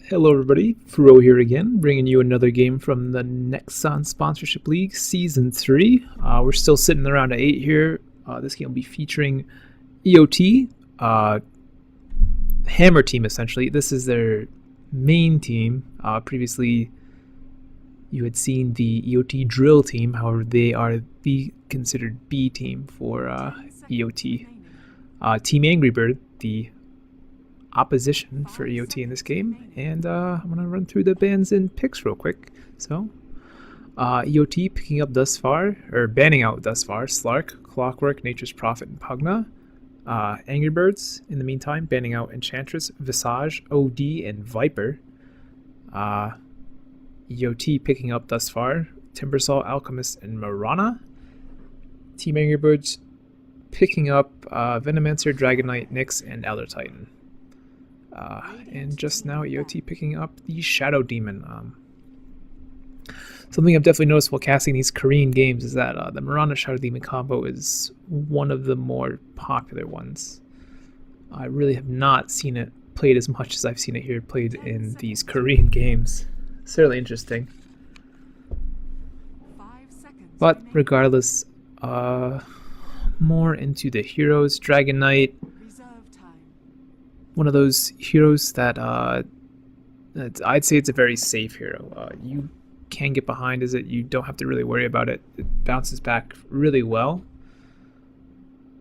Hello everybody, Frouwo here again, bringing you another game from the Nexon Sponsorship League Season 3. We're still sitting around at 8 here. This game will be featuring EOT, Hammer Team essentially. This is their main team. Previously you had seen the EOT Drill Team, however they are considered B team for EOT. Team Angry Bird, the opposition for EOT in this game, and I'm gonna run through the bans and picks real quick. So EOT picking up thus far, or banning out thus far, Slark, Clockwork, Nature's Prophet, and Pugna. Angry Birds in the meantime banning out Enchantress, Visage, OD, and Viper. EOT picking up thus far Timbersaw, Alchemist, and Marana. Team Angry Birds picking up Venomancer, Dragon Knight, Nyx, and Elder Titan. And just now EOT picking up the Shadow Demon. Something I've definitely noticed while casting these Korean games is that the Marana Shadow Demon combo is one of the more popular ones. I really have not seen it played as much as I've seen it here played in these Korean games. Certainly interesting. But regardless, more into the heroes. Dragon Knight, one of those heroes that I'd say it's a very safe hero. You can get behind as it, you don't have to really worry about it. It bounces back really well,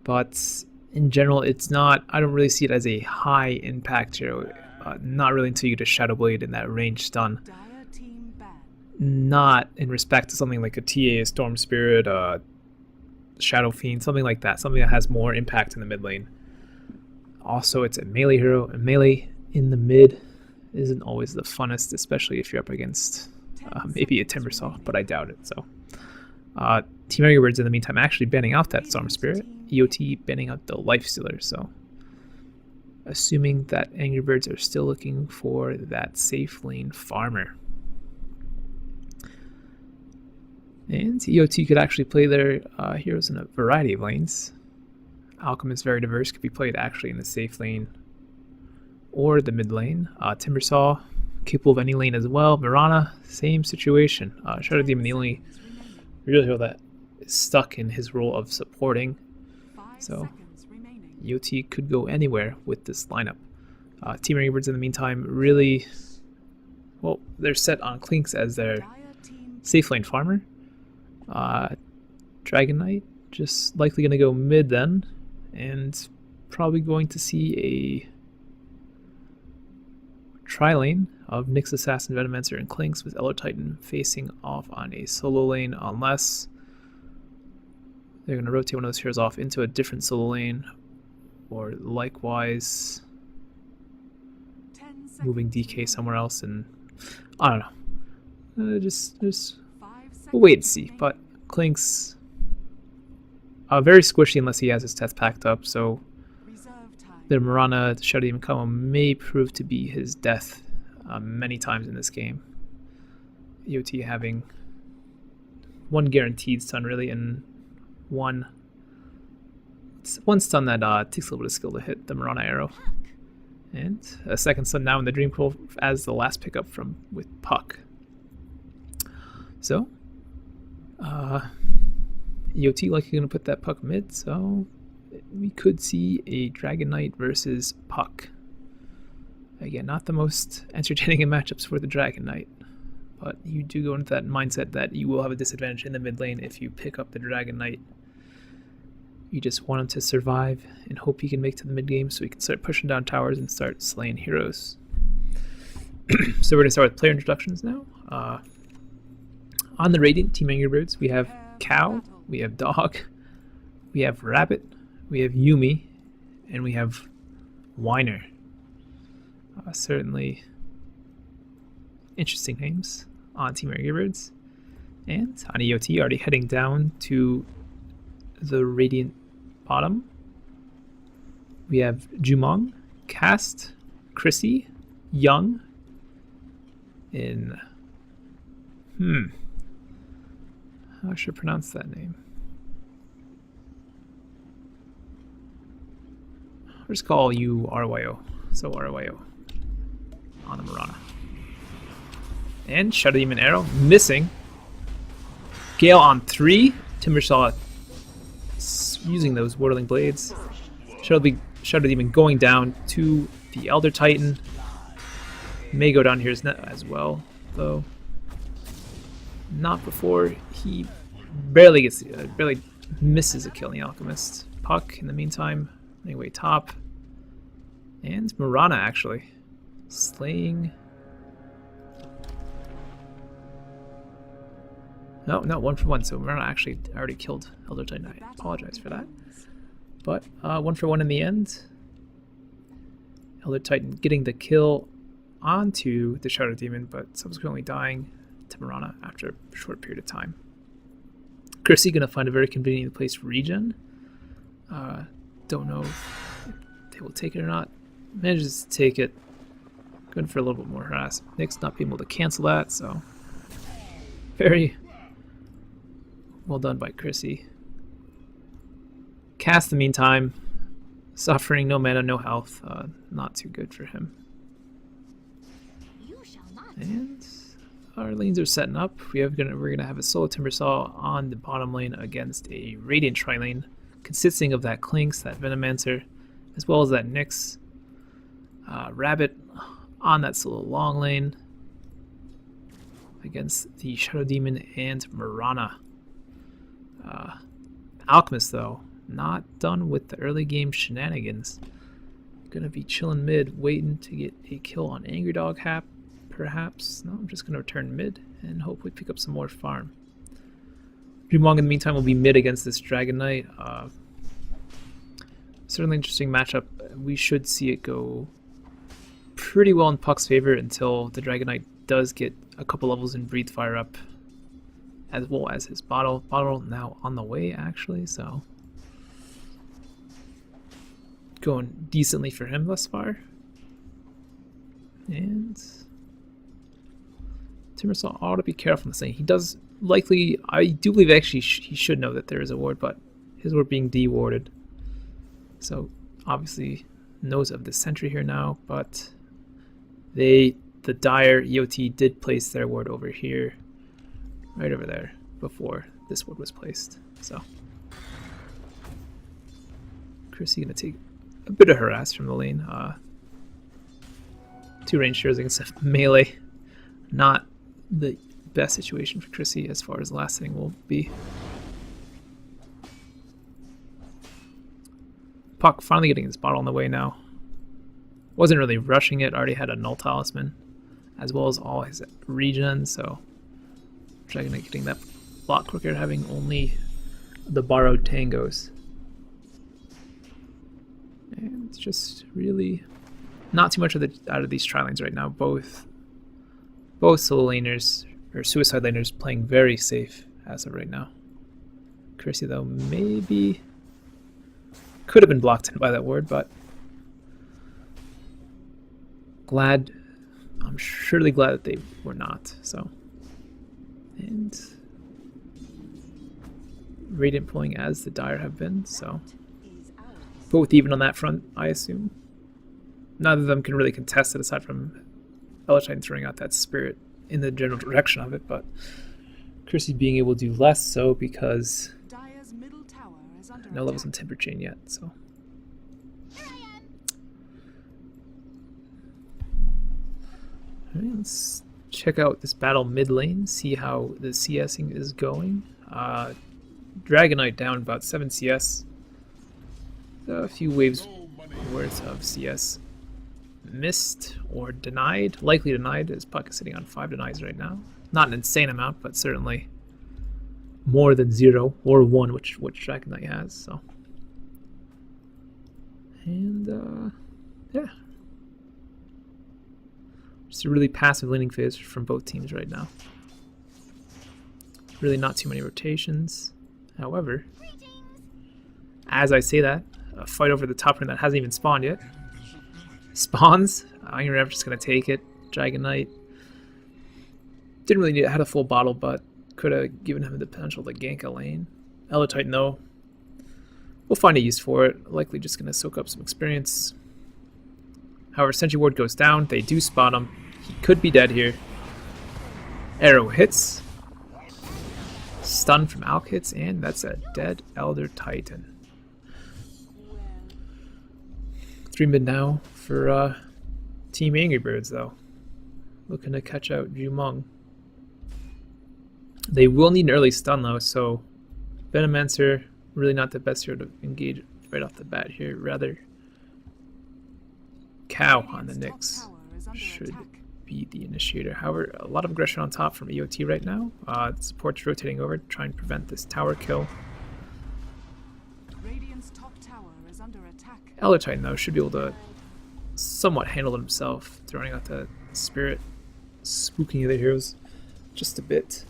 but in general it's not, I don't really see it as a high impact hero. Not really until you get a Shadow Blade and that range stun. Not in respect to something like a TA, a Storm Spirit, Shadow Fiend, something like that, something that has more impact in the mid lane. Also, it's a melee hero, and melee in the mid isn't always the funnest, especially if you're up against maybe a Timbersaw, but I doubt it. So, Team Angry Birds in the meantime actually banning out that Storm Spirit, EOT banning out the Life Stealer. So, assuming that Angry Birds are still looking for that safe lane farmer. And EOT could actually play their heroes in a variety of lanes. Alchemist, very diverse, could be played actually in the safe lane or the mid lane. Timbersaw, capable of any lane as well. Marana, same situation. Shadow Demon, the only real hero that is stuck in his role of supporting. So EOT could go anywhere with this lineup. Team Angry Birds in the meantime really, well, they're set on Clinks as their safe lane farmer. Dragon Knight just likely going to go mid then, and probably going to see a tri-lane of Nyx, Assassin, Venomancer, and Clinks with Elder Titan facing off on a solo lane, unless they're going to rotate one of those heroes off into a different solo lane, or likewise moving DK somewhere else, and I don't know. Just we'll wait and see. But Clinks, very squishy unless he has his stats packed up, so the Marana Shadow Demon combo may prove to be his death many times in this game. EOT having one guaranteed stun really, and one stun that takes a little bit of skill to hit the Marana arrow, and a second stun now in the Dream Coil as the last pickup from with Puck. So EOT likely going to put that Puck mid, so we could see a Dragon Knight versus Puck. Again, not the most entertaining of matchups for the Dragon Knight, but you do go into that mindset that you will have a disadvantage in the mid lane if you pick up the Dragon Knight. You just want him to survive and hope he can make to the mid game so he can start pushing down towers and start slaying heroes. So we're going to start with player introductions now. On the Radiant Team Angry Birds, we have Cow, we have Dog, we have Rabbit, we have Yumi, and we have Whiner. Certainly interesting names on Team Angry Birds. And on EOT, already heading down to the Radiant bottom, we have Jumong, Cast, Chrissy, Young, in how should I pronounce that name? I'll just call you RYO. So RYO on the Marana. And Shadow Demon Arrow missing. Gale on 3. Timbersaw using those Whirling Blades. Shadow Demon going down to the Elder Titan. May go down here as well, though. Not before he barely misses a kill on the Alchemist. Puck in the meantime, anyway, top. And Mirana actually slaying. No, 1-for-1. So Mirana actually already killed Elder Titan. I apologize for that. But 1-for-1 in the end. Elder Titan getting the kill onto the Shadow Demon, but subsequently dying to Mirana after a short period of time. Chrissy gonna find a very convenient place for regen. Don't know if they will take it or not. Manages to take it. Going for a little bit more harass. Nick's not being able to cancel that, so very well done by Chrissy. Cast in the meantime, suffering, no mana, no health. Not too good for him. And our lanes are setting up. We're gonna have a solo Timbersaw on the bottom lane against a Radiant tri-lane, consisting of that Clinks, that Venomancer, as well as that Nyx. Rabbit on that solo long lane against the Shadow Demon and Mirana. Alchemist, though, not done with the early game shenanigans. Gonna be chilling mid, waiting to get a kill on Angry Dog Hap, perhaps. No, I'm just gonna return mid and hopefully pick up some more farm. Dreamwong in the meantime will be mid against this Dragon Knight. Certainly interesting matchup. We should see it go pretty well in Puck's favor until the Dragon Knight does get a couple levels in Breathe Fire up, as well as his bottle now on the way actually, so going decently for him thus far. And Timbersaw ought to be careful in this thing. He does likely, I do believe actually he should know that there is a ward, but his ward being de-warded, so obviously knows of the sentry here now. But the Dire EOT did place their ward over here, right over there, before this ward was placed. So Chrissy gonna take a bit of harass from the lane. 2 range shares against a melee. Not the best situation for Chrissy as far as the last thing will be. Puck finally getting his bottle on the way now. Wasn't really rushing it, already had a null talisman, as well as all his regen, so Dragon Knight getting that a lot quicker, having only the borrowed tangos. And it's just really not too much out of these tri-lanes right now. Both solo laners, or suicide laners, playing very safe as of right now. Chrissy, though, maybe could have been blocked in by that ward, but I'm surely glad that they were not. So, and Radiant pulling as the Dire have been, so both even on that front, I assume. Neither of them can really contest it aside from Elder throwing out that spirit in the general direction of it, but Chrissy being able to do less so because no levels in Temper Chain yet, so. Alright, let's check out this battle mid lane, see how the CSing is going. Dragon Knight down about 7 CS. A few waves worth of CS missed or denied, likely denied, as Puck is sitting on 5 denies right now. Not an insane amount, but certainly more than 0 or 1, which Dragon Knight has. So, and yeah, just a really passive laning phase from both teams right now. Really not too many rotations. However, as I say that, a fight over the top lane that hasn't even spawned yet spawns. Iron Rev just gonna take it. Dragon Knight didn't really need it, had a full bottle, but could have given him the potential to gank a lane. Elder Titan, though, we'll find a use for it. Likely just gonna soak up some experience. However, Sentry Ward goes down. They do spot him. He could be dead here. Arrow hits. Stun from Alk hits, and that's a dead Elder Titan. 3 mid now for Team Angry Birds, though. Looking to catch out Jumong. They will need an early stun, though, so Venomancer, really not the best here to engage right off the bat here. Rather, Cow on the Nyx should be the initiator. However, a lot of aggression on top from EOT right now. Support's rotating over to try and prevent this tower kill. Elder Titan, though, should be able to somewhat handle it himself, throwing out the spirit, spooking the other heroes just a bit.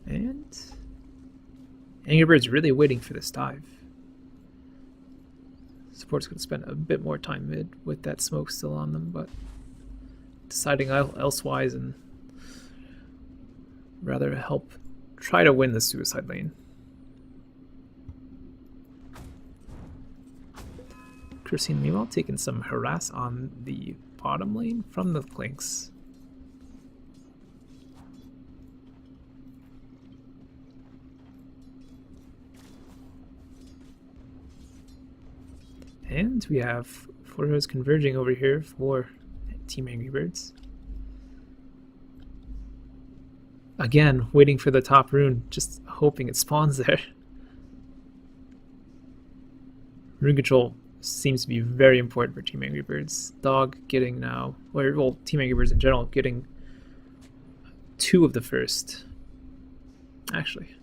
And Angry Bird's really waiting for this dive. Support's going to spend a bit more time mid with that smoke still on them, but deciding elsewise and rather help try to win the suicide lane. Christine, meanwhile, taking some harass on the bottom lane from the Clinks. And we have 4 heroes converging over here for Team Angry Birds. Again, waiting for the top rune, just hoping it spawns there. Rune control seems to be very important for Team Angry Birds. Dog getting now, or well, Team Angry Birds in general, getting 2 of the first. Actually,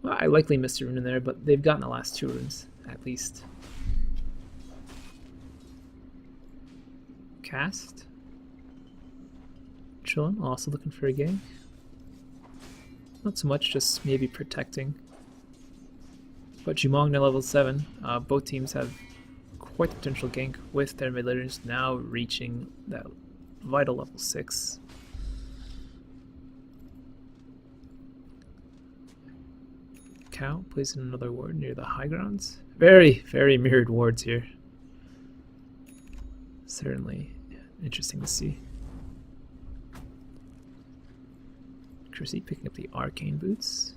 well, I likely missed a rune in there, but they've gotten the last 2 runes, at least. Cast. Chillin', also looking for a gank. Not so much, just maybe protecting. But Jumong now level 7. Both teams have quite the potential gank with their mid laners now reaching that vital level 6. Cow placing another ward near the high grounds. Very, very mirrored wards here. Certainly interesting to see. Chrissy picking up the arcane boots.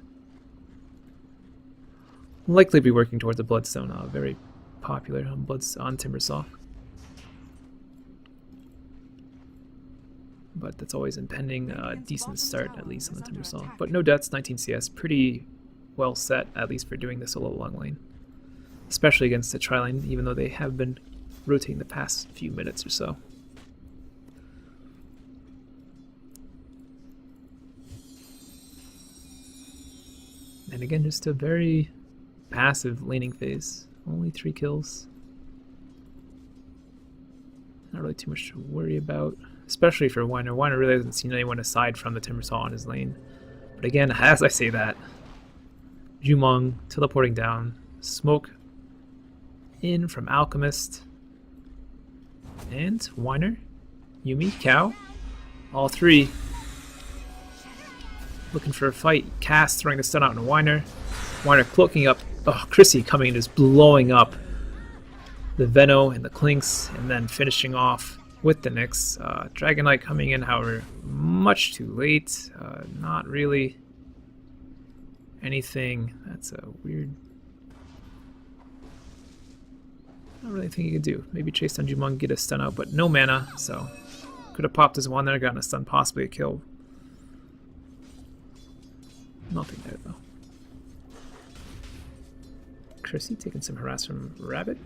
Likely be working towards a bloodstone, very popular on Timbersaw. But that's always impending a decent start, at least on the Timbersaw. But no deaths, 19 CS, pretty well set, at least for doing this solo long lane. Especially against the tri-lane, even though they have been rotating the past few minutes or so. And again, just a very passive laning phase. Only 3 kills. Not really too much to worry about, especially for Weiner. Weiner really hasn't seen anyone aside from the Timbersaw on his lane. But again, as I say that, Jumong teleporting down, smoke in from Alchemist, and Weiner, Yumi, Cow, all 3 looking for a fight. Cass throwing the stun out on Weiner. Weiner cloaking up. Oh, Chrissy coming and just blowing up the Veno and the Clinks, and then finishing off with the Nyx. Dragon Knight coming in, however, much too late. Not really anything. That's a weird. Not really anything you could do. Maybe chase down Jumong, get a stun out, but no mana, so could have popped his one there, gotten a stun, possibly a kill. Nothing there though. Chrissy taking some harass from Rabbit.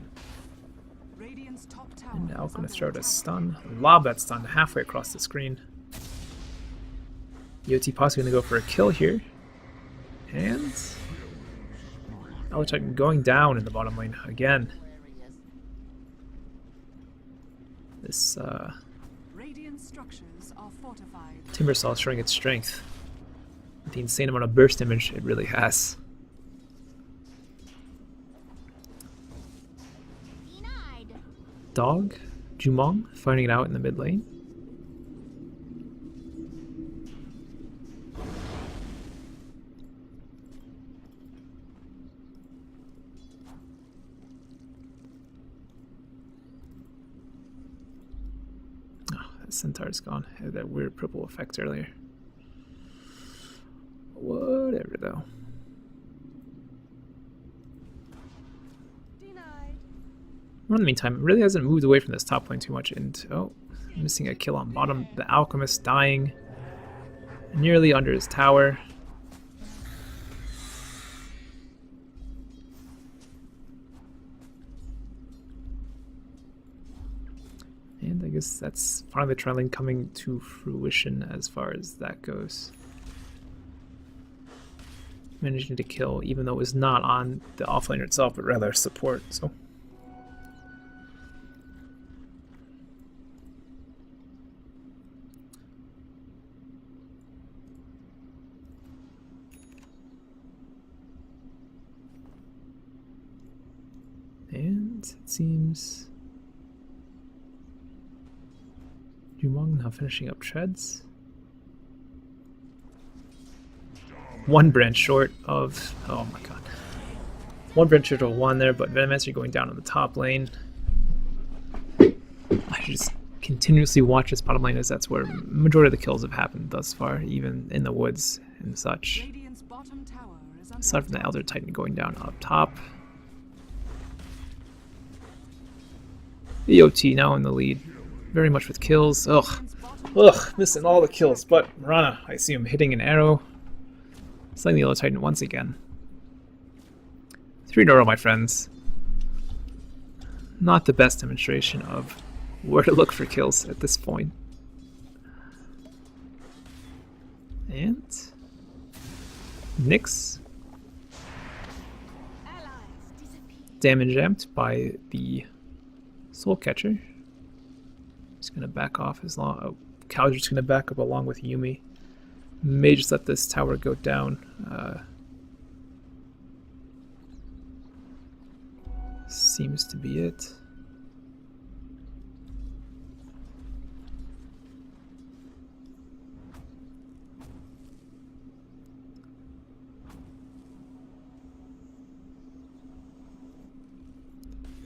And now going to throw out a stun. Lob that stun halfway across the screen. EOT possibly going to go for a kill here. And Elder going down in the bottom lane again. This Timbersaw showing its strength. The insane amount of burst damage it really has. Dog, Jumong finding it out in the mid lane. Centaur's gone. Had that weird purple effect earlier. Whatever though. In the meantime, it really hasn't moved away from this top lane too much. And oh, missing a kill on bottom. The Alchemist dying nearly under his tower. And I guess that's finally the tri-lane coming to fruition as far as that goes. Managing to kill, even though it was not on the offlaner itself, but rather support. So. And it seems Jumong now finishing up treads. One branch short of, oh my god. One branch short of one there, but Venomancer going down on the top lane. I should just continuously watch this bottom lane, as that's where majority of the kills have happened thus far, even in the woods and such. Aside from the Elder Titan going down up top. EOT now in the lead, very much with kills. Ugh, missing all the kills, but Mirana, I see him hitting an arrow. Slaying the Yellow Titan once again. 3 in a row, my friends. Not the best demonstration of where to look for kills at this point. And Nyx damage amped by the Soul Catcher. He's gonna back off as long. Oh, Calger's gonna back up along with Yuumi. May just let this tower go down. Seems to be it.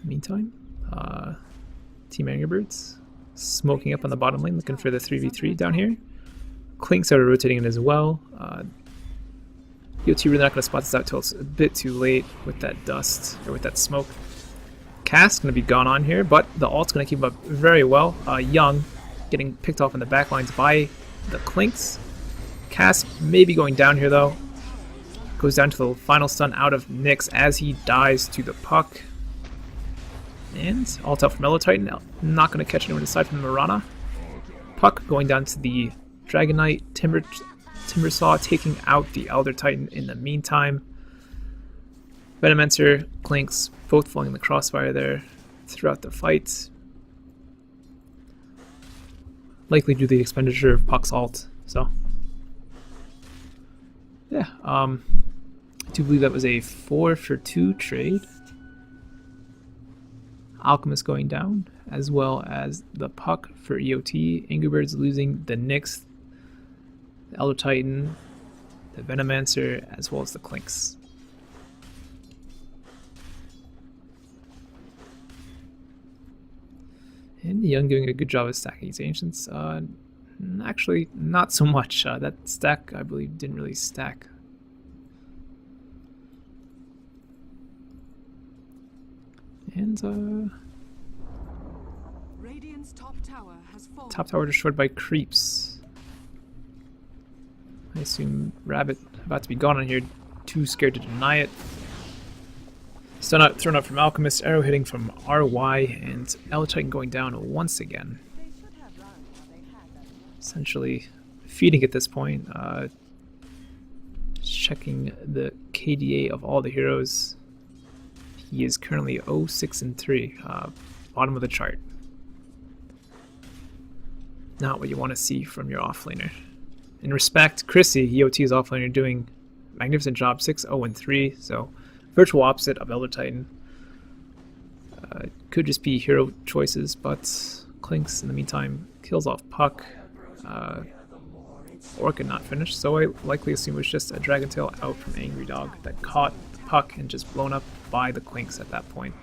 Meantime, Team Angry Birds smoking up on the bottom lane, looking for the 3v3 down here. Clinks are rotating in as well. EOT really not going to spot this out until it's a bit too late with that dust, or with that smoke. Cass going to be gone on here, but the ult's going to keep up very well. Young getting picked off in the back lines by the Clinks. Cass may be going down here though. Goes down to the final stun out of Nyx as he dies to the puck. And ult out from Yellow Titan. Not going to catch anyone aside from Mirana. Puck going down to the Dragon Knight. Timbersaw taking out the Elder Titan in the meantime. Venomancer, Clinks, both falling in the crossfire there throughout the fight. Likely due to the expenditure of Puck's ult. So, yeah, I do believe that was a 4-for-2 trade. Alchemist going down, as well as the Puck for EOT. Angry Birds losing the Nyx, the Elder Titan, the Venomancer, as well as the Clinks. And the Young doing a good job of stacking his Ancients. Actually, not so much. That stack, I believe, didn't really stack. And Radiant's top tower destroyed by creeps. I assume Rabbit about to be gone on here, too scared to deny it. Stun out thrown out from Alchemist, arrow hitting from RY, and Elder Titan going down once again. Essentially feeding at this point. Checking the KDA of all the heroes. He is currently 0-6-3, bottom of the chart. Not what you want to see from your offlaner. In respect, Chrissy, EOT's offlaner, doing a magnificent job, 6-0-3, so virtual opposite of Elder Titan. Could just be hero choices, but Clinks in the meantime kills off Puck. Orca not finished, so I likely assume it was just a Dragon Tail out from Angry Dog that caught the Puck and just blown up by the Clinks at that point.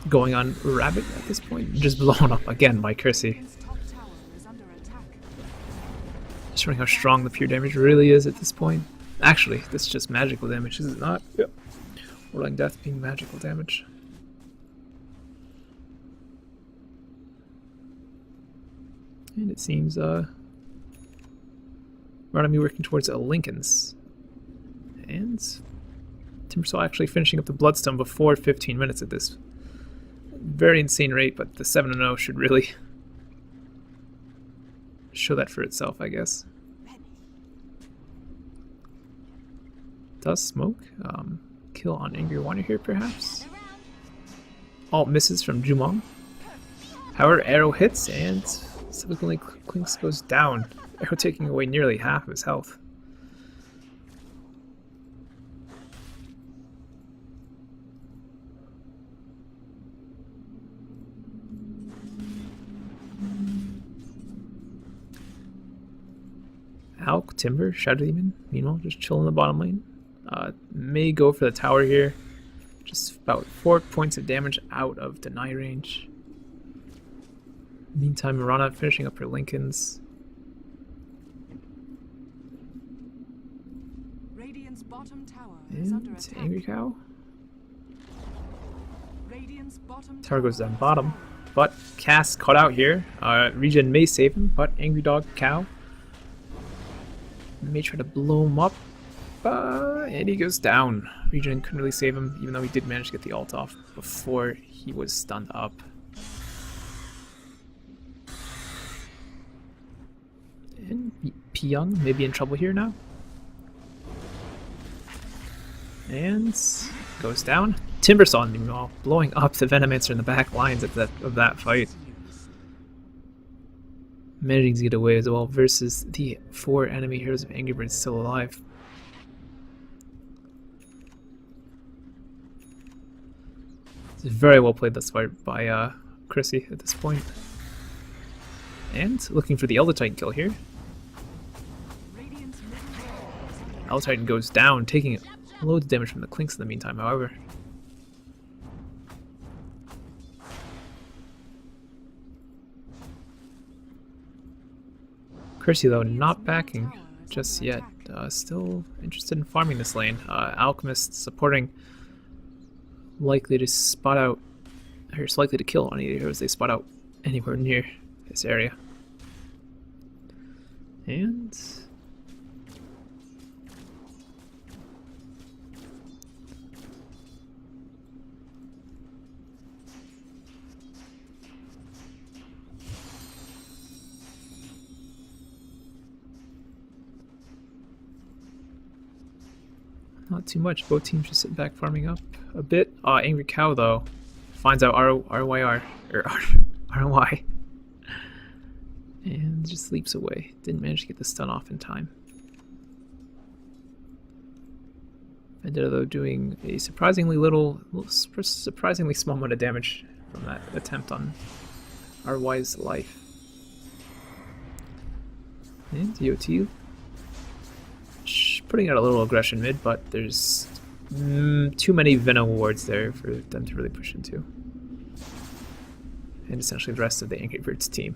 going on Rabbit at this point. Just blown up again by Cursey. Showing how strong the pure damage really is at this point. Actually, that's just magical damage, is it not? Yep. Rolling Death being magical damage. And it seems right on me working towards a Lincoln's. And Timbersaw actually finishing up the Bloodstone before 15 minutes at this very insane rate, but the 7-0 should really show that for itself, I guess. Does smoke. Kill on Angry Whiner here, perhaps. All misses from Jumong. However, arrow hits and subsequently Clinks goes down. Arrow taking away nearly half of his health. Alk, Timber, Shadow Demon, meanwhile, just chilling in the bottom lane. May go for the tower here. Just about 4 points of damage out of deny range. Meantime, Mirana finishing up her Lincolns. Radiant's bottom tower is under And attack. Angry Cow. Radiant's bottom Tower goes down bottom. But Cass caught out here. Regen may save him, but Angry Dog Cow may try to blow him up. And he goes down. Regen couldn't really save him, even though he did manage to get the ult off before he was stunned up. And Pyong may be in trouble here now. And goes down. Timbersaw, meanwhile, blowing up the Venomancer in the back lines of that fight. Managing to get away as well versus the 4 enemy heroes of Angry Birds still alive. It's very well played thus far by Chrissy at this point. And looking for the Elder Titan kill here. Elder Titan goes down, taking loads of damage from the Clinks in the meantime, however. Cursey, though, not backing just yet. Still interested in farming this lane. Alchemist supporting, likely to spot out, or is likely to kill any of the heroes they spot out anywhere near this area. And not too much. Both teams just sitting back farming up a bit. Angry Cow, though, finds out RYR, or RY, and just leaps away. Didn't manage to get the stun off in time. Vendetta, though, doing a surprisingly small amount of damage from that attempt on RY's life. And DOT putting out a little aggression mid, but there's too many Venom wards there for them to really push into. And essentially the rest of the Angry Birds team.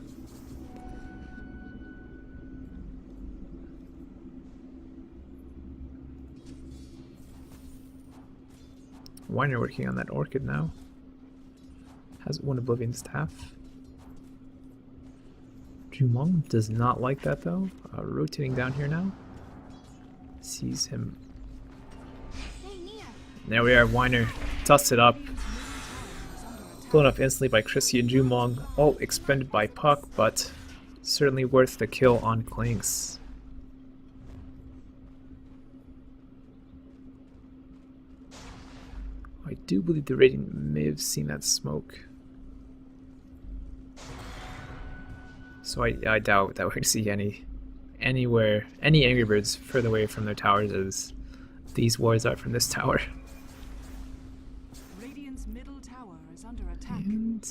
Whiner working on that Orchid now. Has one Oblivion Staff. Jumong does not like that though. Rotating down here now. Sees him. There we are, Whiner dusted up. Blown up instantly by Chrissy and Jumong. All expended by Puck, but certainly worth the kill on Clinks. I do believe the Radiant may have seen that smoke. So I doubt that we're going to see any Angry Birds further away from their towers as these wards are from this tower. Radiant's middle tower is under attack. And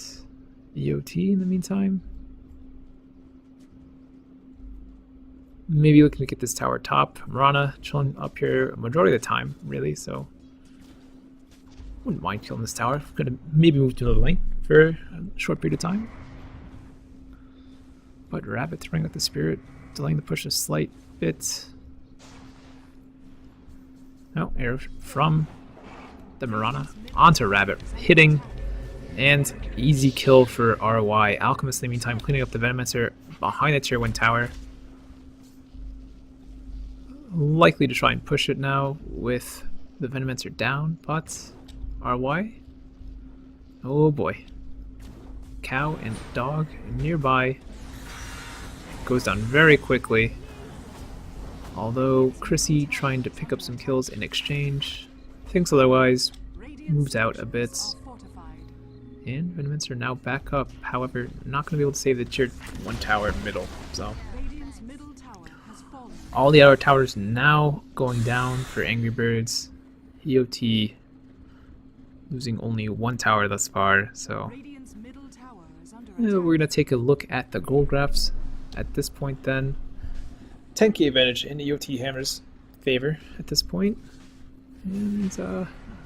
EOT in the meantime. Maybe looking to get this tower top. Mirana chilling up here a majority of the time, really, so Wouldn't mind killing this tower. Gonna maybe move to another lane for a short period of time. But Rabbit throwing out the Spirit, delaying the push a slight bit. No, arrow from the Mirana onto Rabbit, hitting, and easy kill for ROI. Alchemist in the meantime cleaning up the Venomancer behind the tier 1 tower. Likely to try and push it now with the Venomancer down, but ROI, oh boy. Cow and dog nearby. Goes down very quickly. Although Chrissy trying to pick up some kills in exchange. Thinks otherwise, moves out a bit. And Venomancer now back up. However, not going to be able to save the tier 1 tower middle. So all the other towers now going down for Angry Birds. EOT losing only 1 tower thus far. So we're going to take a look at the gold graphs at this point then. 10k advantage in EOT Hammer's favor at this point. And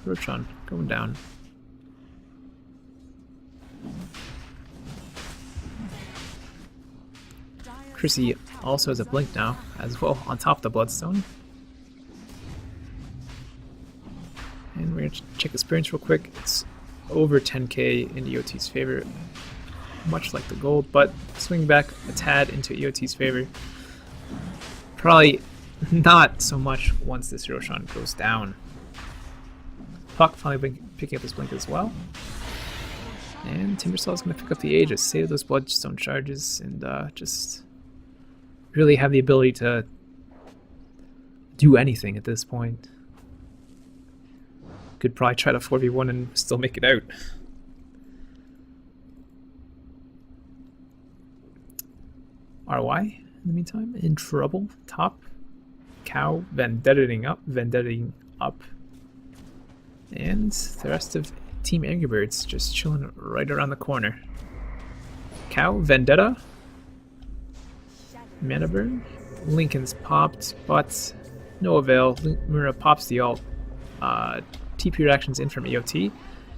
Ro8 going down. Chrissy also has a blink now as well on top of the Bloodstone. And we're going to check experience real quick. It's over 10k in EOT's favor, much like the gold, but swing back a tad into EOT's favor. Probably not so much once this Ro8 goes down. Puck finally picking up his blink as well. And Timbersaw is going to pick up the Aegis, save those Bloodstone charges, and just really have the ability to do anything at this point. Could probably try to 4v1 and still make it out. RY, in the meantime, in trouble. Top. Cow vendettaing up. And the rest of Team Angry Birds just chilling right around the corner. Cow, Vendetta. Mana burn. Lincoln's popped, but no avail. Mura pops the ult. TP reactions in from EOT.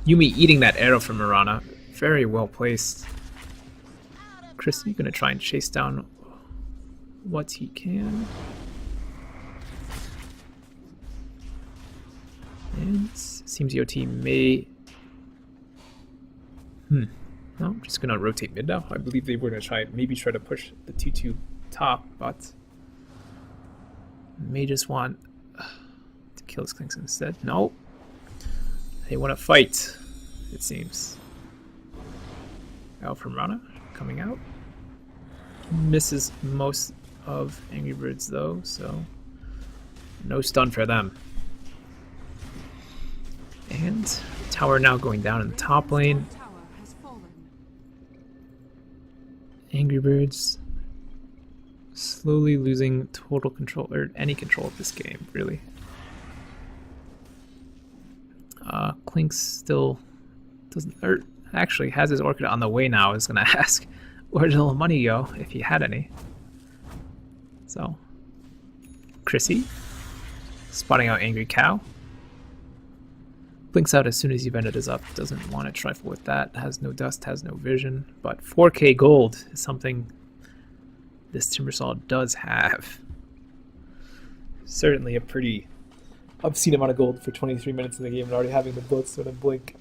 Yuumi eating that arrow from Mirana. Very well placed. Chrissy gonna try and chase down what he can. And seems EOT may... No, I'm just gonna rotate mid now. I believe they were gonna maybe try to push the 2-2 top, but may just want to kill his Clinks instead. No. They want to fight, it seems. Out from Rana, coming out. Misses most of Angry Birds though, so no stun for them. And tower now going down in the top lane. Angry Birds slowly losing total control, or any control of this game, really. Clinks still doesn't, or actually has his Orchid on the way now. I was gonna ask, where did all the money go, if he had any? So, Chrissy, spotting out Angry Cow. Blinks out as soon as Event is up, doesn't want to trifle with that, has no dust, has no vision, but 4k gold is something this Timbersaw does have. Certainly a pretty obscene amount of gold for 23 minutes in the game and already having the Bloodstone and Blink.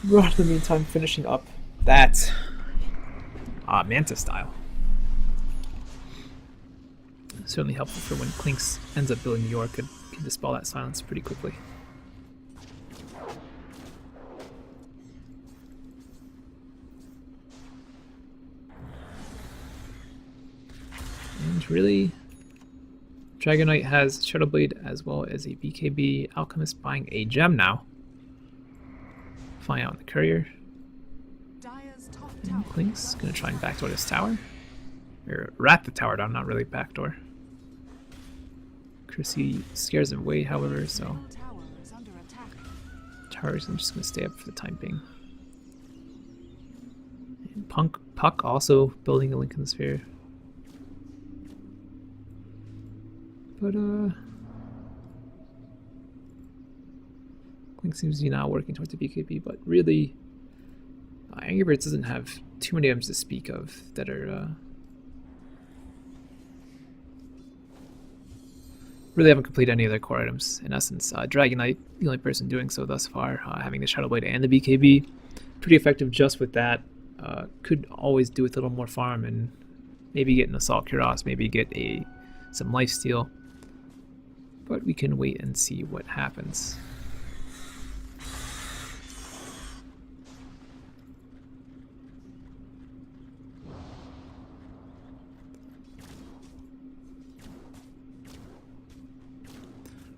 Ro8 in the meantime finishing up that Manta style. Certainly helpful for when Clinks ends up building the Orchid, can dispel that silence pretty quickly. And really, Dragon Knight has Shadowblade as well as a BKB. Alchemist buying a gem now. Flying out in the courier. And Clinks gonna try and backdoor this tower. Or rat the tower down, not really backdoor. Chrissy scares him away, however, so tower's just gonna stay up for the time being. And Puck also building a link in the sphere. But Clink seems to be now working towards the BKB, but really, Angry Birds doesn't have too many items to speak of that are really haven't completed any of their core items. In essence, Dragon Knight, the only person doing so thus far, having the Shadow Blade and the BKB, pretty effective just with that. Could always do with a little more farm and maybe get an Assault Cuirass, maybe get some lifesteal. But we can wait and see what happens.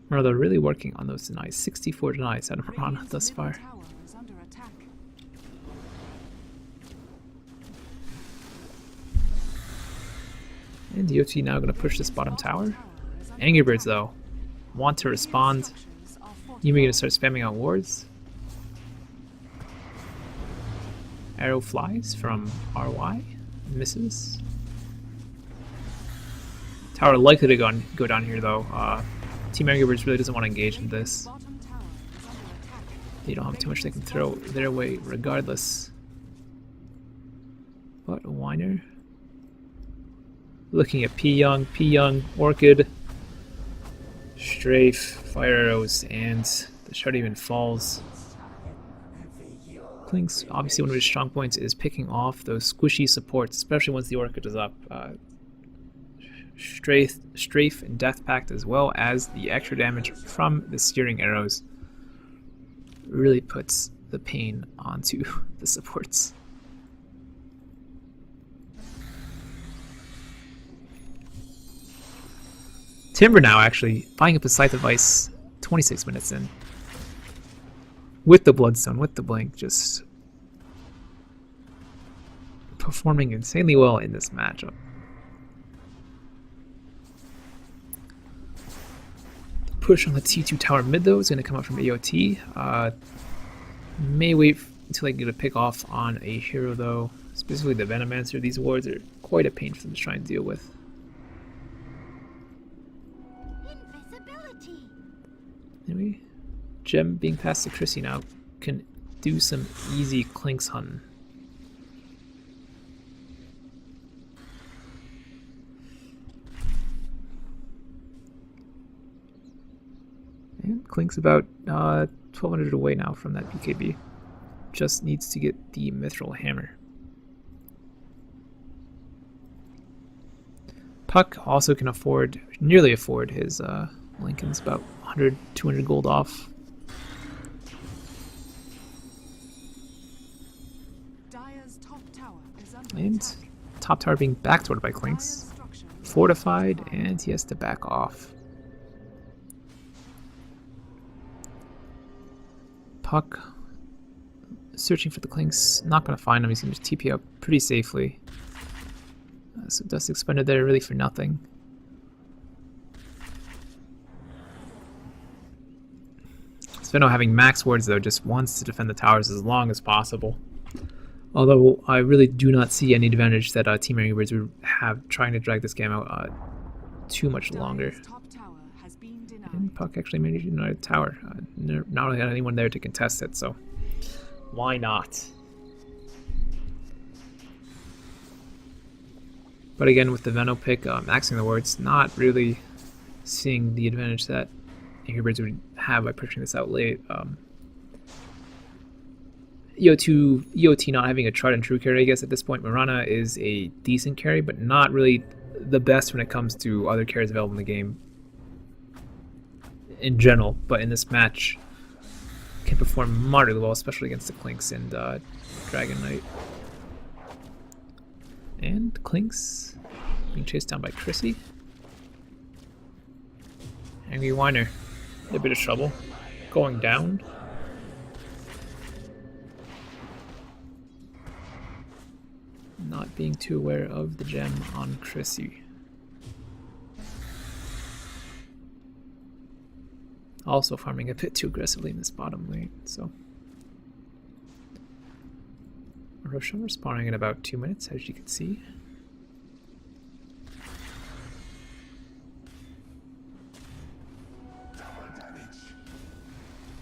Remember, they're really working on those denies. 64 denies out of Piranha thus far. And DOT now going to push this bottom tower. Angry Birds, though, want to respond. Yumi going to start spamming out wards. Arrow flies from RY. Misses. Tower likely to go down here, though. Team Angry Birds really doesn't want to engage in this. They don't have too much they can throw their way regardless. But Whiner looking at P-Young, Orchid, Strafe, Fire Arrows, and the shot even falls. Clink's obviously one of his strong points is picking off those squishy supports, especially once the Orchid is up. Strafe and Death Pact, as well as the extra damage from the Searing Arrows, really puts the pain onto the supports. Timber now actually buying up a Scythe of Ice 26 minutes in. With the Bloodstone, with the Blink, just performing insanely well in this matchup. The push on the T2 tower mid though is going to come up from AOT. May wait until they get a pick off on a hero though, specifically the Venomancer. These wards are quite a pain for them to try and deal with. Anyway, Gem being passed to Chrissy now can do some easy Clinks hunting. And Clink's about 1200 away now from that BKB. Just needs to get the Mithril Hammer. Puck also can nearly afford his Lincoln's about 100, 200 gold off. And top tower being backdoored by Clinks. Fortified, and he has to back off. Puck searching for the Clinks, not going to find him. He's going to just TP up pretty safely. So dust expended there really for nothing. Sveno, having max wards though, just wants to defend the towers as long as possible. Although I really do not see any advantage that Team Angry Birds would have trying to drag this game out too much longer. And Puck actually managed to deny the tower. Not really had anyone there to contest it, so why not? But again, with the Veno pick, maxing the wards, not really seeing the advantage that Angry Birds would have by pushing this out late. EOT not having a tried and true carry, I guess, at this point. Mirana is a decent carry, but not really the best when it comes to other carries available in the game in general. But in this match, can perform moderately well, especially against the Clinks and Dragon Knight. And Clinks being chased down by Chrissy. Angry Whiner. A bit of trouble. Going down. Not being too aware of the gem on Chrissy. Also farming a bit too aggressively in this bottom lane, so. Roshan respawning in about 2 minutes, as you can see.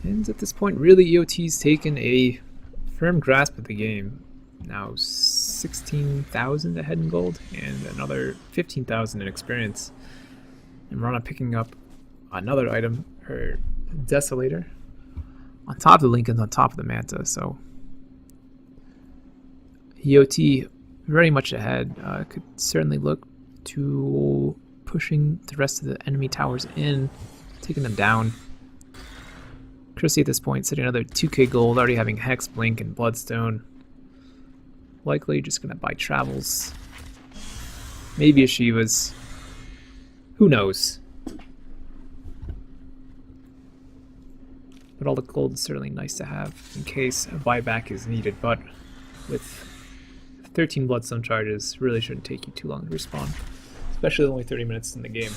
And at this point, really, EOT's taken a firm grasp of the game. Now 16,000 ahead in gold and another 15,000 in experience. And Rana picking up another item, her Desolator, on top of the Lincolns, on top of the Manta. So EOT very much ahead. Could certainly look to pushing the rest of the enemy towers in, taking them down. Chrissy at this point sitting another 2k gold, already having Hex, Blink, and Bloodstone. Likely just gonna buy travels. Maybe a Shiva's. Who knows? But all the gold is certainly nice to have in case a buyback is needed, but with 13 Bloodstone charges, really shouldn't take you too long to respawn. Especially only 30 minutes in the game.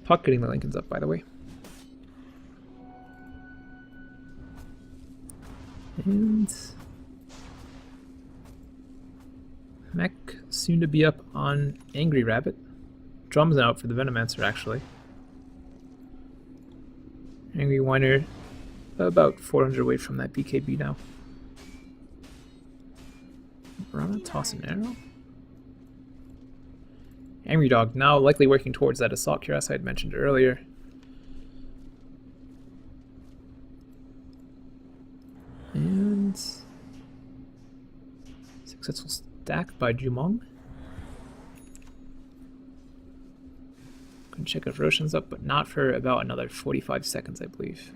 Puck getting the Lincolns up, by the way. And Mech soon to be up on Angry Rabbit. Drum's out for the Venomancer, actually. Angry Whiner about 400 away from that BKB now. Rana toss an arrow. Angry Dog now likely working towards that Assault Cuirass I had mentioned earlier. And successful stack by Jumong. Can check if Roshan's up, but not for about another 45 seconds, I believe.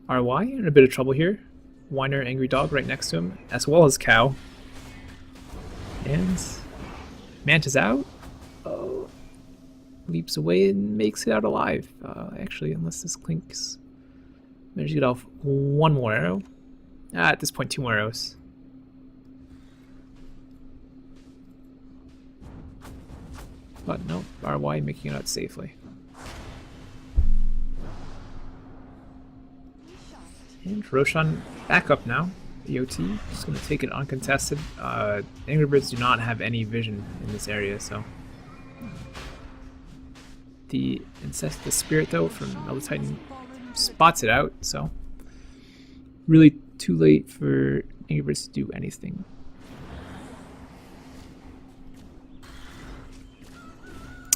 RY in a bit of trouble here. Whiner, Angry Dog right next to him, as well as Cow. And Manta's out. Oh, leaps away and makes it out alive. Actually, unless this clinks. Managed to get off one more arrow. At this point, 2 more arrows. But no, RY making it out safely. And Roshan back up now. EOT just going to take it uncontested. Angry Birds do not have any vision in this area, so. The Spirit, though, from Elder Titan spots it out, so. Really too late for Angry Birds to do anything.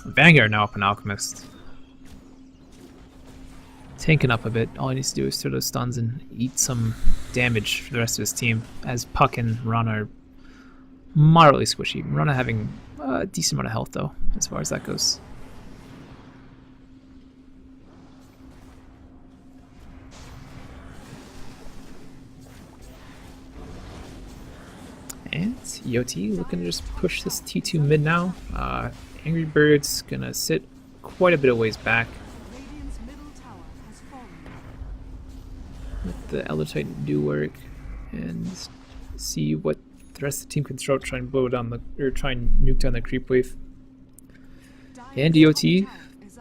Vanguard now up an Alchemist. Tanking up a bit. All he needs to do is throw those stuns and eat some damage for the rest of his team, as Puck and Rana are moderately squishy. Rana having a decent amount of health, though, as far as that goes. And EOT looking to just push this T2 mid now. Angry Bird's gonna sit quite a bit of ways back. Let the Elder Titan do work and see what the rest of the team can throw, try and blow down the, or try and nuke down the creep wave. And EOT,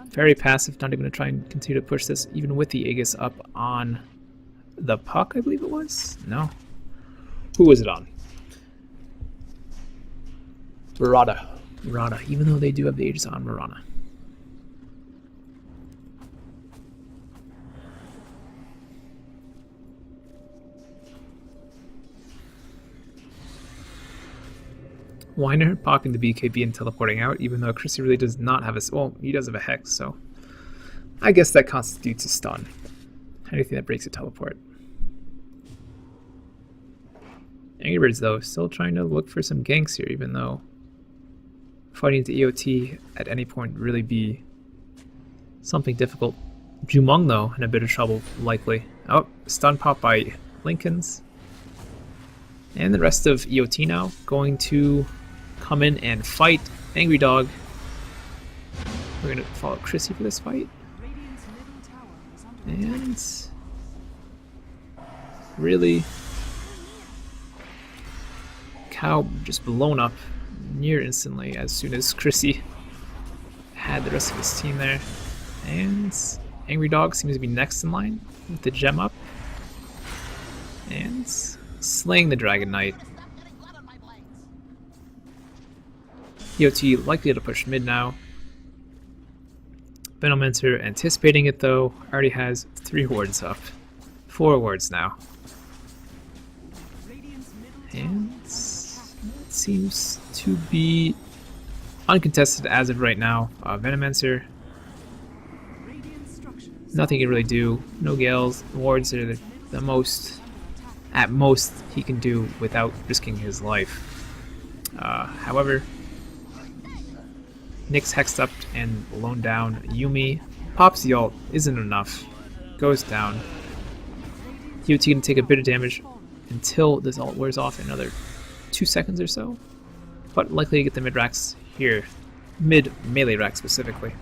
very passive, not even gonna try and continue to push this, even with the Aegis up on the Puck, I believe it was? No. Who was it on? Rada, even though they do have the Aegis on Marana. Whiner popping the BKB and teleporting out, even though Chrissy really does not have a... Well, he does have a Hex, so... I guess that constitutes a stun. Anything that breaks a teleport. Angry Birds, though, still trying to look for some ganks here, even though... Fighting into EOT at any point would really be something difficult. Jumong, though, in a bit of trouble, likely. Oh, stun pop by Lincolns. And the rest of EOT now going to come in and fight Angry Dog. We're going to follow Chrissy for this fight. And really, Cow just blown up near instantly as soon as Chrissy had the rest of his team there. And Angry Dog seems to be next in line with the gem up. And slaying the Dragon Knight. EOT likely to push mid now. Venomancer anticipating it though, already has 3 wards up. 4 wards now. And it seems to be uncontested as of right now. Venomancer, nothing he can really do. No Gales. Wards are the most, at most, he can do without risking his life. However, Nyx hexed up and blown down. Yuumi pops the ult, isn't enough. Goes down. EOT can take a bit of damage until this ult wears off in another 2 seconds or so. But likely to get the mid racks here. Mid melee rack specifically.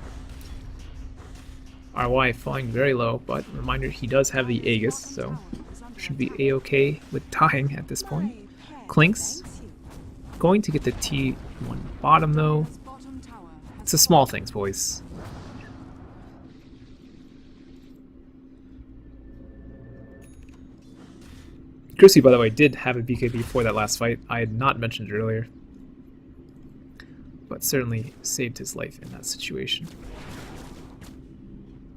RY falling very low, but reminder he does have the Aegis, so should be a-okay with dying at this point. Clinks going to get the T1 bottom though. It's the small things, boys. Chrissy, by the way, did have a BKB for that last fight. I had not mentioned it earlier, but certainly saved his life in that situation.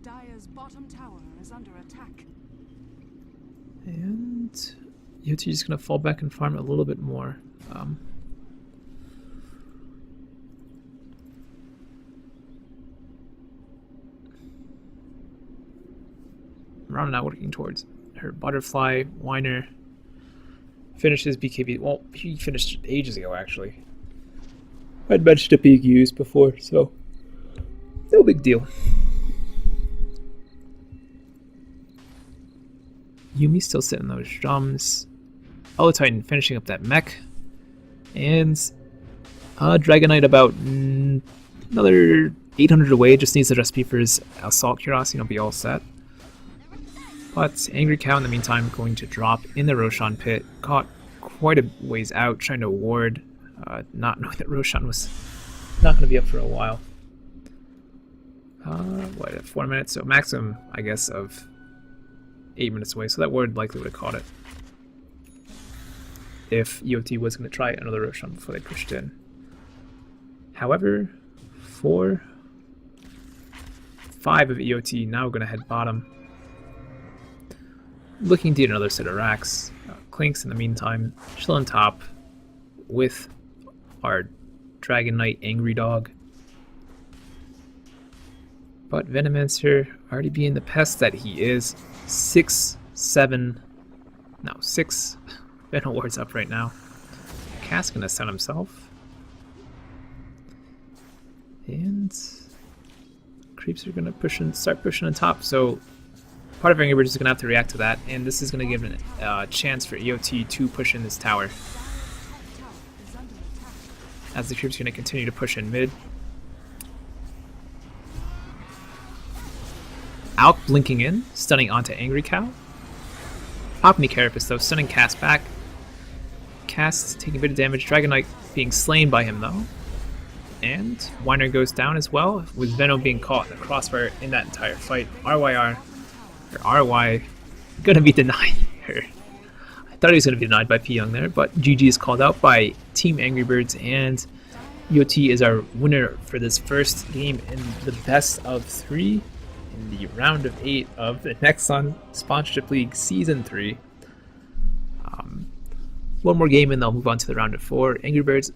Dire's bottom tower is under attack. And EOT is going to fall back and farm a little bit more. Rana now working towards her butterfly. Whiner finishes BKB. Well, he finished ages ago, actually. I'd mentioned it being used before, so no big deal. Yuumi still sitting those drums. Titan finishing up that mech. And Dragonite about another 800 away. Just needs the recipe for his Assault Curiosity and he'll be all set. But Angry Cow in the meantime going to drop in the Ro8 pit. Caught quite a ways out, trying to ward, not knowing that Ro8 was not going to be up for a while. 4 minutes? So maximum, I guess, of 8 minutes away. So that ward likely would have caught it if EOT was going to try another Ro8 before they pushed in. However, 5 of EOT now going to head bottom. Looking to get another set of racks. Clinks in the meantime, still on top with our Dragon Knight Angry Dog. But Venomancer already being the pest that he is. 6 Venom wards up right now. Cass gonna stun himself. And creeps are gonna start pushing on top. So part of Angry Birds is going to have to react to that, and this is going to give a chance for EOT to push in this tower. As the creeps are going to continue to push in mid. Alk blinking in, stunning onto Angry Cow. Popping the Carapace though, stunning Cass back. Cass taking a bit of damage, Dragonite being slain by him though. And Whiner goes down as well, with Venom being caught in the crossfire in that entire fight. RY gonna be denied here. I thought he was gonna be denied by P Young there, but GG is called out by Team Angry Birds, and EOT is our winner for this first game in the best of 3 in the round of 8 of the Nexon Sponsorship League Season 3. One more game and they'll move on to the round of 4. Angry Birds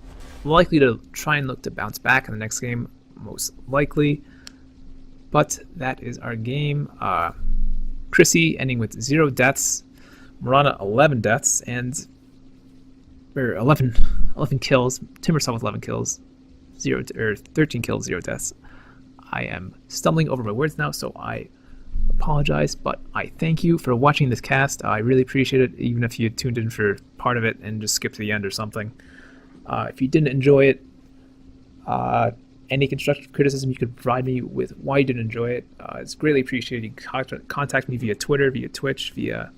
likely to try and look to bounce back in the next game, most likely. But that is our game. Chrissy ending with 0 deaths, Marana 11 deaths, and 11 kills. Timbersaw with 11 kills, 13 kills, 0 deaths. I am stumbling over my words now, so I apologize, but I thank you for watching this cast. I really appreciate it, even if you tuned in for part of it and just skipped to the end or something. If you didn't enjoy it, any constructive criticism you could provide me with why you didn't enjoy it, it's greatly appreciated. You can contact me via Twitter, via Twitch, via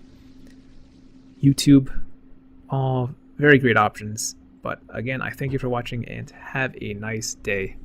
YouTube. All very great options. But again, I thank you for watching and have a nice day.